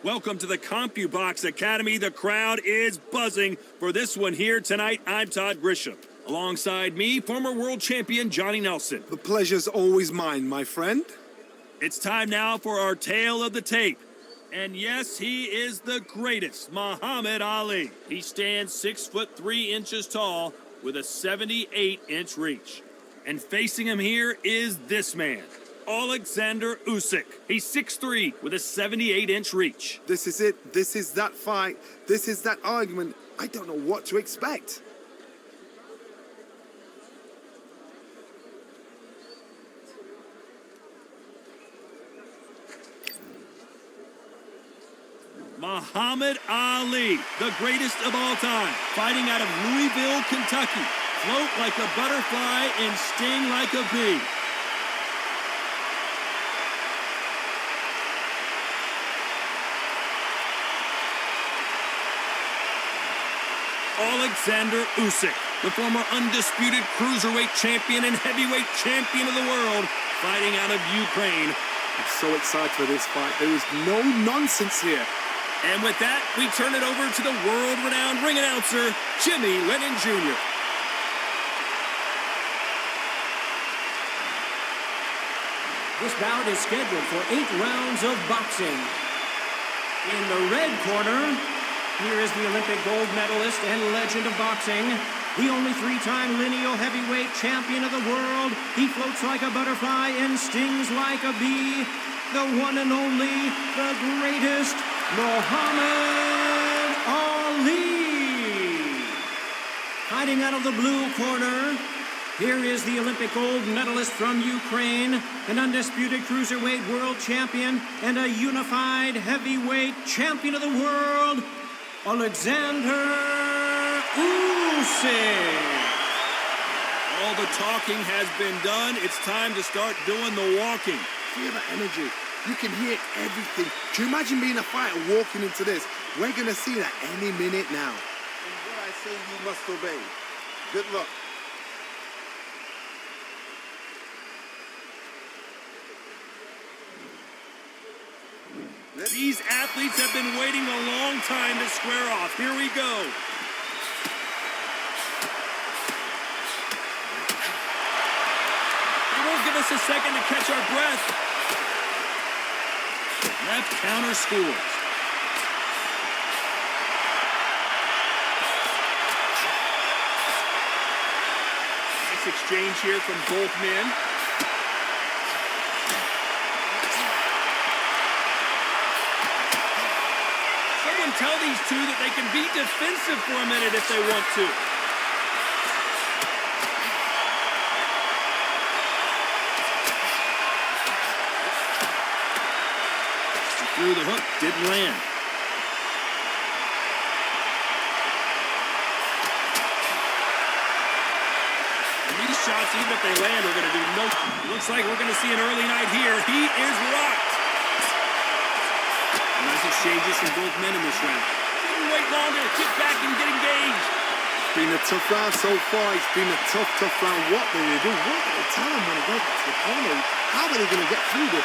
Welcome to the CompuBox Academy. The crowd is buzzing for this one here tonight. I'm Todd Grisham. Alongside me, former world champion Johnny Nelson. The pleasure's always mine, my friend. It's time now for our tale of the tape. And yes, he is the greatest, Muhammad Ali. He stands 6'3" tall with a 78-inch reach. And facing him here is this man, Oleksandr Usyk. He's 6'3" with a 78-inch reach. This is it. This is that fight. This is that argument. I don't know what to expect. Muhammad Ali, the greatest of all time, fighting out of Louisville, Kentucky. Float like a butterfly and sting like a bee. Oleksandr Usyk, the former undisputed cruiserweight champion and heavyweight champion of the world, fighting out of Ukraine. I'm so excited for this fight. There is no nonsense here. And with that, we turn it over to the world-renowned ring announcer, Jimmy Lennon Jr. This bout is scheduled for 8 rounds of boxing. In the red corner, here is the Olympic gold medalist and legend of boxing, the only 3-time lineal heavyweight champion of the world. He floats like a butterfly and stings like a bee. The one and only, the greatest, Muhammad Ali. Fighting out of the blue corner, here is the Olympic gold medalist from Ukraine, an undisputed cruiserweight world champion, and a unified heavyweight champion of the world, Oleksandr Usyk. All the talking has been done. It's time to start doing the walking. Feel that energy. You can hear everything. Can you imagine being a fighter walking into this? We're going to see that any minute now. And what I say you must obey. Good luck. These athletes have been waiting a long time to square off. Here we go. They won't give us a second to catch our breath. Left counter scores. Nice exchange here from both men. Someone tell these two that they can be defensive for a minute if they want to. Through the hook, didn't land. And these shots, even if they land, are going to do nothing. Looks like we're going to see an early night here. He is rocked. Nice exchanges from both men in this round. Didn't wait longer. Get back and get engaged. It's been a tough round so far. It's been a tough round. What do they do? What do they tell them when they go back to the corner? How are they going to get through this?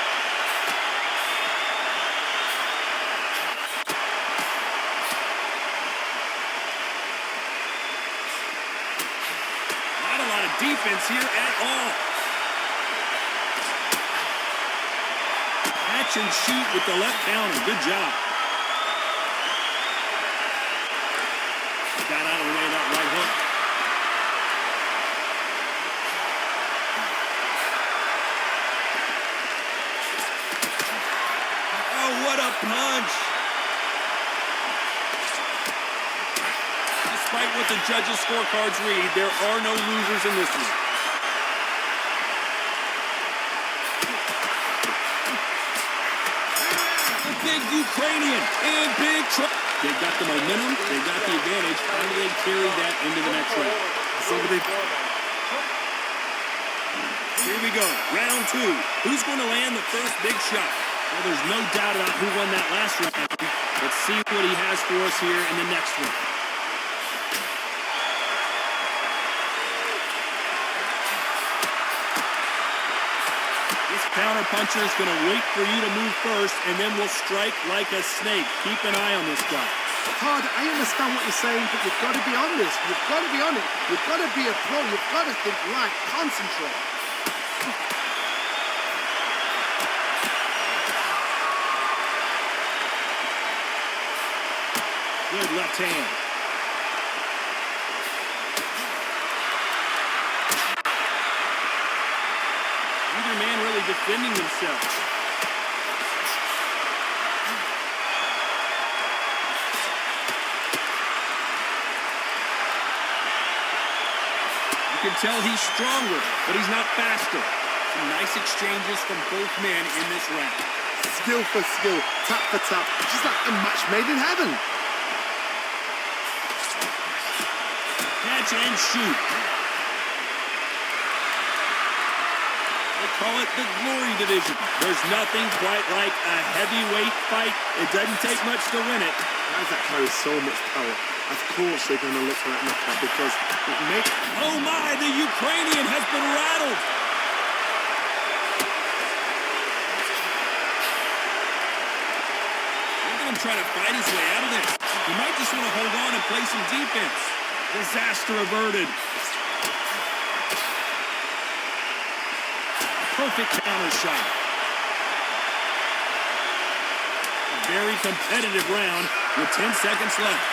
Defense here at all. Catch and shoot with the left counter. Good job. Got out of the way of that right hook. Oh, what a punch. Despite what the judges' scorecards read, there are no losers in this one. The big Ukrainian in big trouble. They've got the momentum, they've got the advantage. How do they carry that into the next round? Here we go, round 2. Who's going to land the first big shot? Well, there's no doubt about who won that last round. Let's see what he has for us here in the next one. counterpuncher is going to wait for you to move first and then will strike like a snake. Keep an eye on this guy. Todd, I understand what you're saying, but you've got to be on this. You've got to be on it. You've got to be a pro. You've got to think right. Concentrate. Good left hand. Neither man really defending themselves. You can tell he's stronger, but he's not faster. Some nice exchanges from both men in this round. Skill for skill, tap for tap. Just like a match made in heaven. Catch and shoot. They call it the glory division. There's nothing quite like a heavyweight fight. It doesn't take much to win it. Guys that carry so much power, of course they're going to look for that knockout because it makes... Oh my, the Ukrainian has been rattled. Look at him trying to fight his way out of this. He might just want to hold on and play some defense. Disaster averted. Perfect counter shot. A very competitive round with 10 seconds left.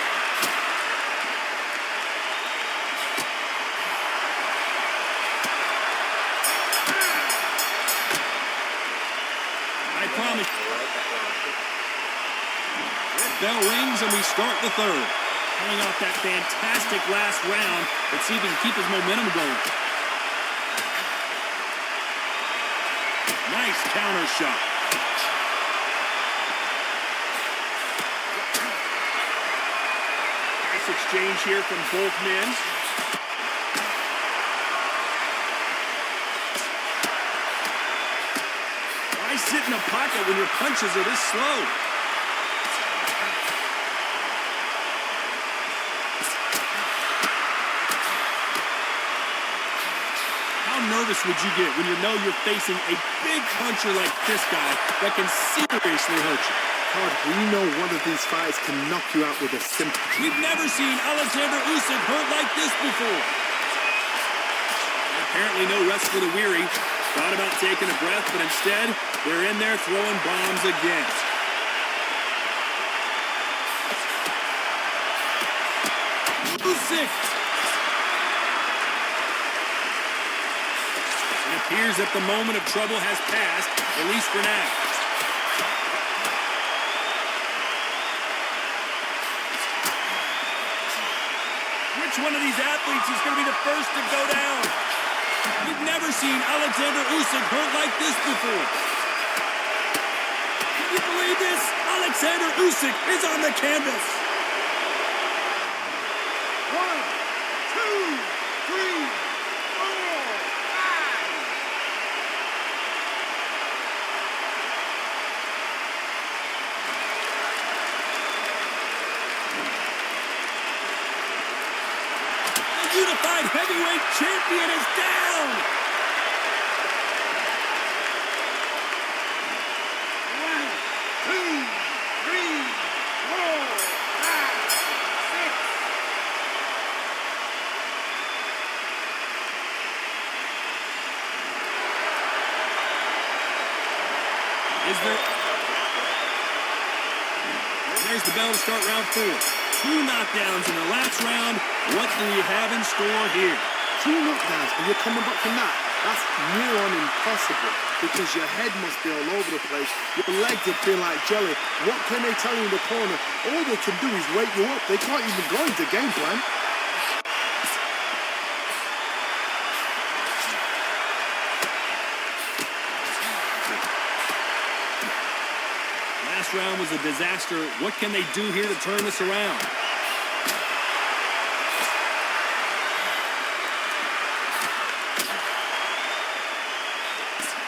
I promise. Bell rings and we start the third. Coming off that fantastic last round, let's see if he can keep his momentum going. Nice counter shot. Nice exchange here from both men. Why sit in a pocket when your punches are this slow? How nervous would you get when you know you're facing a big puncher like this guy that can seriously hurt you? Todd, we know one of these fighters can knock you out with a simple... We've never seen Oleksandr Usyk hurt like this before. Apparently no rest for the weary. Thought about taking a breath, but instead, they're in there throwing bombs again. Usyk! It appears that the moment of trouble has passed, at least for now. Which one of these athletes is going to be the first to go down? We've never seen Oleksandr Usyk hurt like this before. Can you believe this? Oleksandr Usyk is on the canvas. 1, 2, 3, 4, 5. The unified heavyweight champion is down. 1, 2, 3, 4, 5, 6. Is there... There's the bell to start round 4. 2 knockdowns in the last round. What do we have in store here? 2 knockdowns and you're coming back from that. That's near on impossible because your head must be all over the place. Your legs are feeling like jelly. What can they tell you in the corner? All they can do is wake you up. They can't even go into game plan. Last round was a disaster. What can they do here to turn this around?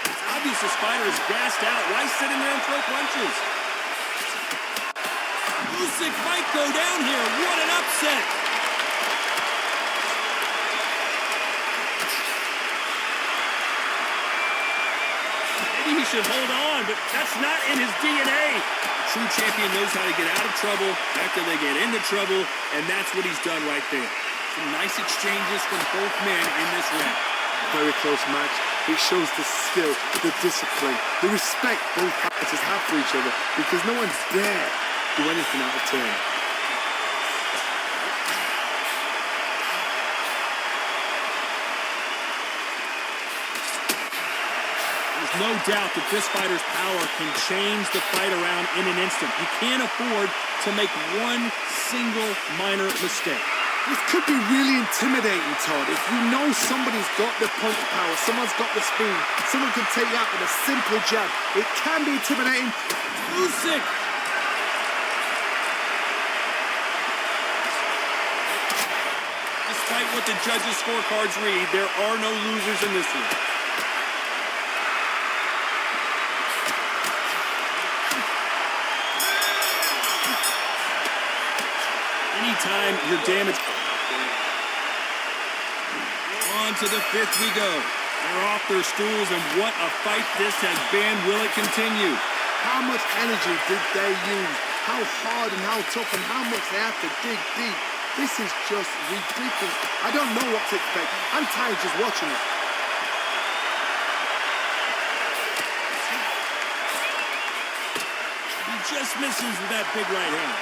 It's obvious this fighter is gassed out. Why sit in there and throw punches? Usyk might go down here. What an upset! Maybe maybe he should hold on, but that's not in his DNA. A true champion knows how to get out of trouble after they get into trouble, and that's what he's done right there. Some nice exchanges from both men in this round. Very close match. It shows the skill, the discipline, the respect both fighters have for each other, because no one's dare do anything out of turn. There's no doubt that this fighter's power can change the fight around in an instant. You can't afford to make one single minor mistake. This could be really intimidating, Todd. If you know somebody's got the punch power, someone's got the speed, someone can take you out with a simple jab, it can be intimidating. Usyk! Despite what the judges' scorecards read, there are no losers in this one. Anytime you're damaged. On to the fifth we go. They're off their stools, and what a fight this has been. Will it continue? How much energy did they use? How hard and how tough and how much they have to dig deep. This is just ridiculous. I don't know what to expect. I'm tired just watching it. He just misses with that big right hand.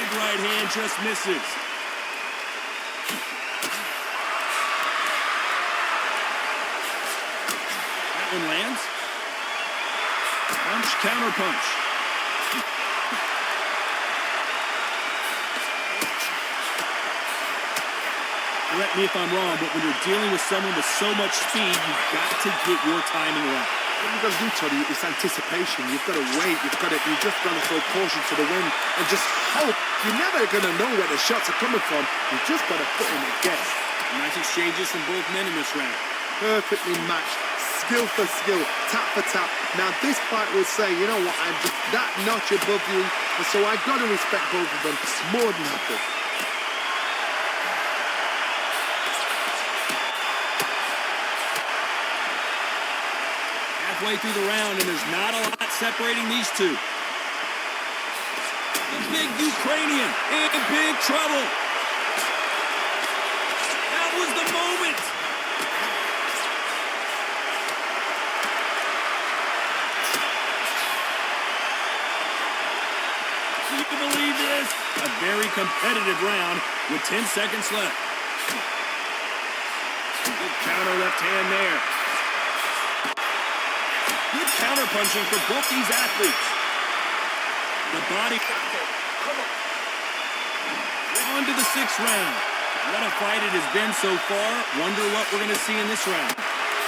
Right hand just misses. That one lands. Punch, counter punch. Correct me if I'm wrong, but when you're dealing with someone with so much speed, you've got to get your timing right. What you've got to do, Toddy, is anticipation. You've got to wait. You've just got to throw caution to the wind and just hope. You're never going to know where the shots are coming from. You've just got to put in a guess. Nice exchanges from both men in this round. Perfectly matched. Skill for skill. Tap for tap. Now, this fight will say, you know what, I'm just that notch above you. And so I've got to respect both of them more than happy. Halfway through the round, and there's not a lot separating these two. The big Ukrainian in big trouble. That was the moment. Can you believe this? A very competitive round with 10 seconds left. Good counter left hand there. Good counter punching for both these athletes. The body. On to the sixth round. What a fight it has been so far. Wonder what we're going to see in this round.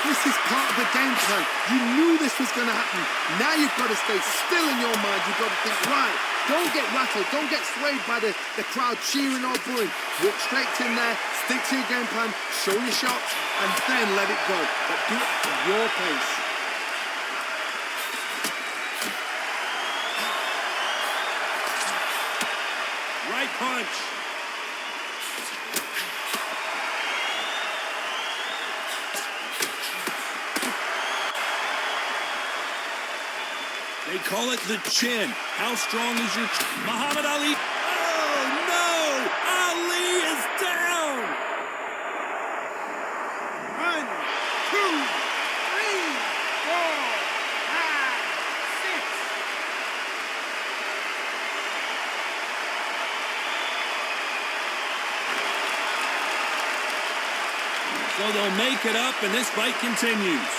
This is part of the game plan. You knew this was going to happen. Now you've got to stay still in your mind. You've got to think, right, don't get rattled. Don't get swayed by the crowd cheering or booing. Walk straight in there. Stick to your game plan. Show your shots. And then let it go. But do it at your pace. Right punch. They call it the chin. How strong is your chin? Muhammad Ali. Oh, no! Ali is down! 1, 2, 3, 4, 5, 6. So they'll make it up, and this fight continues.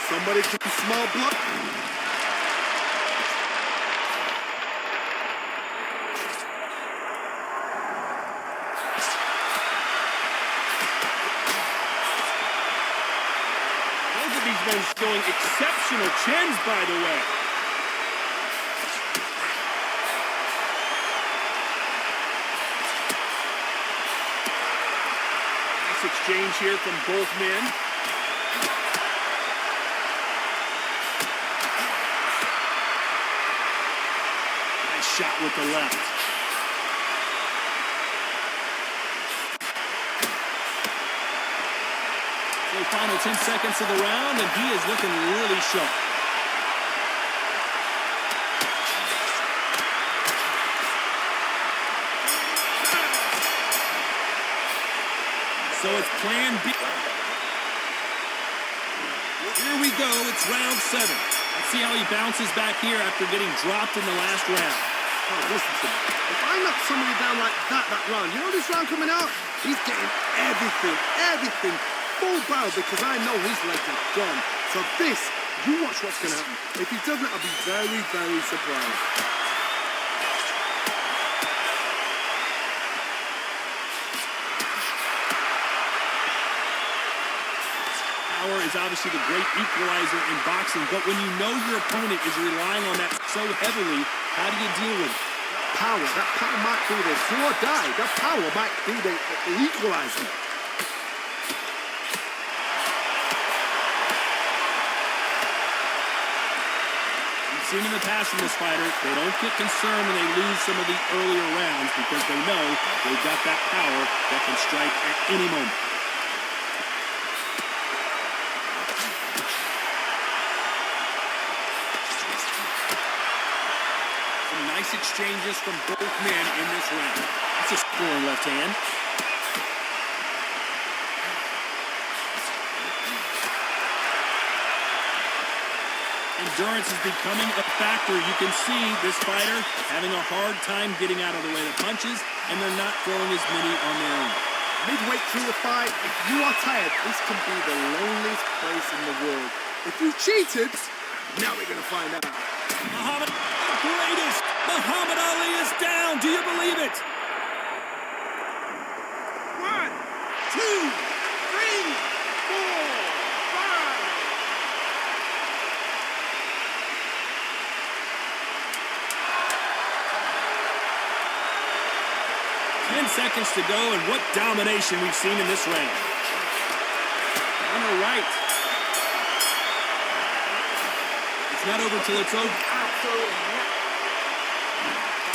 Somebody can smell blood. Both of these men showing exceptional chins, by the way. Nice exchange here from both men. Nice shot with the left. Final 10 seconds of the round, and he is looking really sharp. So it's plan B. Here we go. It's round 7. Let's see how he bounces back here after getting dropped in the last round. Oh, listen to me. If I knock somebody down like that round, you know this round coming out? He's getting everything full barrel because I know his legs are gone. So this, you watch what's going to happen. If he doesn't, I'll be very surprised. Power is obviously the great equalizer in boxing, but when you know your opponent is relying on that so heavily, how do you deal with it? That power might be the do or die. That power might be the equalizer. We've seen in the past from this fighter, they don't get concerned when they lose some of the earlier rounds because they know they've got that power that can strike at any moment. Nice exchanges from both men in this round. That's a scoring left hand. Endurance is becoming a factor. You can see this fighter having a hard time getting out of the way of punches, and they're not throwing as many on their own. Midway through the fight, if you are tired, this can be the loneliest place in the world. If you cheated, now we're going to find out. Muhammad, the greatest! Muhammad Ali is down. Do you believe it? 1, 2, 3, 4, 5. 10 seconds to go, and what domination we've seen in this round. On the right. It's not over till it's over.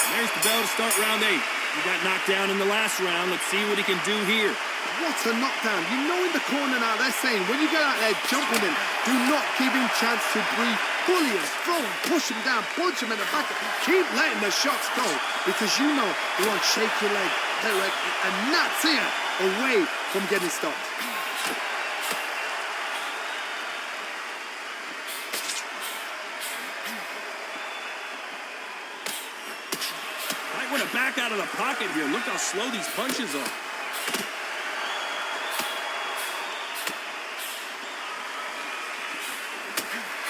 There's the bell to start round 8. He got knocked down in the last round. Let's see what he can do here. What a knockdown. You know in the corner now, they're saying, when you get out there jumping in, do not give him chance to breathe. Bully him, throw him, push him down, punch him in the back. Keep letting the shots go because you know you want to shake your leg. And that's here, away from getting stopped. Back out of the pocket here. Look how slow these punches are.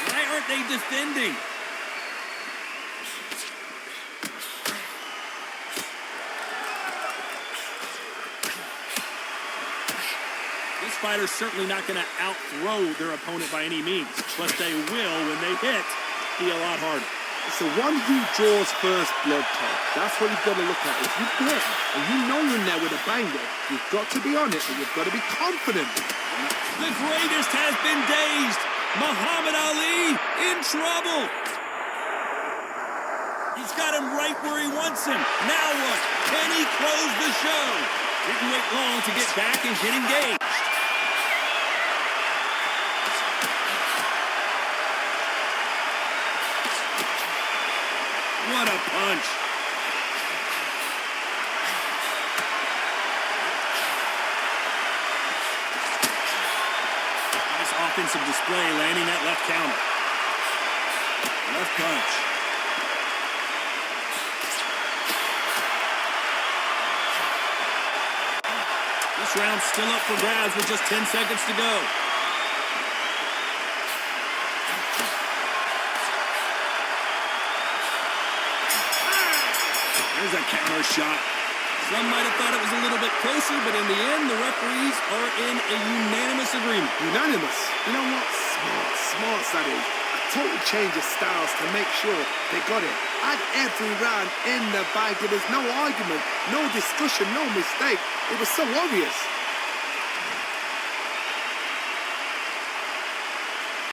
Why aren't they defending? This fighter's certainly not going to out-throw their opponent by any means, but they will, when they hit, be a lot harder. It's the one who draws first blood, Todd. That's what you've got to look at. If you hit and you know you're in there with a banger, you've got to be on it, and you've got to be confident. The greatest has been dazed. Muhammad Ali in trouble. He's got him right where he wants him. Now what? Can he close the show? Didn't wait long to get back and get engaged. What a punch. Nice offensive display, landing that left counter. Left punch. This round's still up for grabs with just 10 seconds to go. There's a counter shot. Some might have thought it was a little bit closer, but in the end, the referees are in a unanimous agreement. Unanimous? You know what? Smart, that is. A total change of styles to make sure they got it. Had every round in the bag. There was no argument, no discussion, no mistake. It was so obvious.